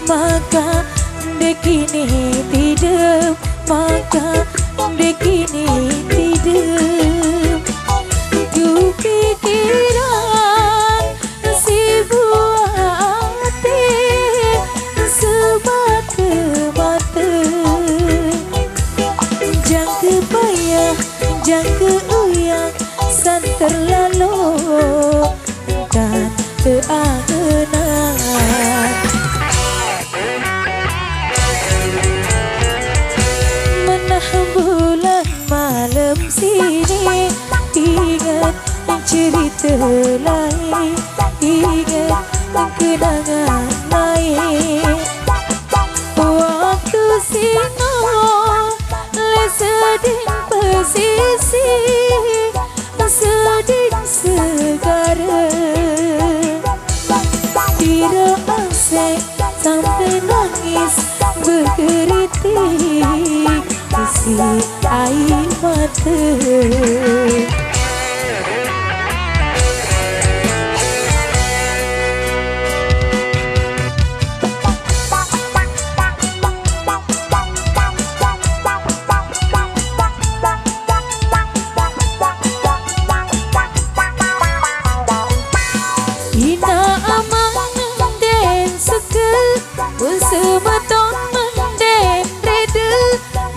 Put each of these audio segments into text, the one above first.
Maka dekini tidak, maka dekini tidak. Ku pikiran si buah hati semata-mata. Jangka payah, jangka uyang, san terlalu dan terangan. Bulan malam sini ingat cerita lain, ingat kenangan lain. Waktu singo seding pesisi, seding segara. Tidak asik sampai nangis berkeritik isi air mata. Ina amang den suka semeton menden reda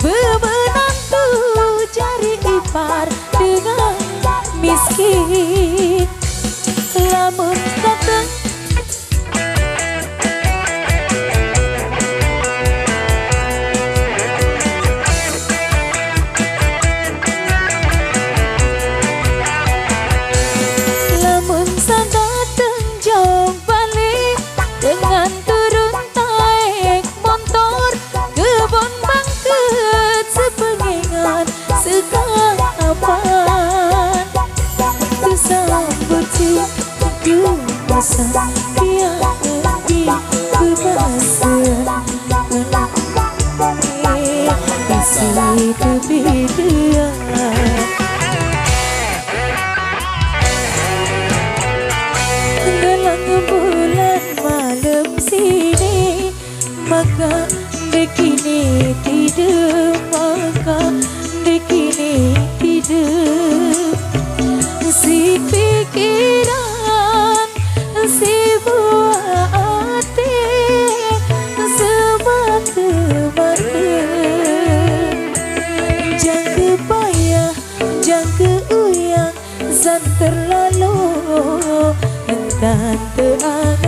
bemenantu cari ipar dengan miskin. Lamun datang lamun sadateng jauh balik dengan turun taek motor kebon bangket sepengengan sekapan tersambut cinta masa yang di kebasan isi tepi dia. Dalam bulan malam sini maka dekini tidak, maka dekini tidak. Si pikiran si buah hati semata-mata. Jangka payah, jangka uyang, san terlalu dan terangan.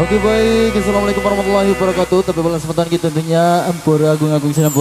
Oke baik, assalamualaikum warahmatullahi wabarakatuh. Tapi pada kesempatan kita tentunya Ampura Agung Agung Sinapura.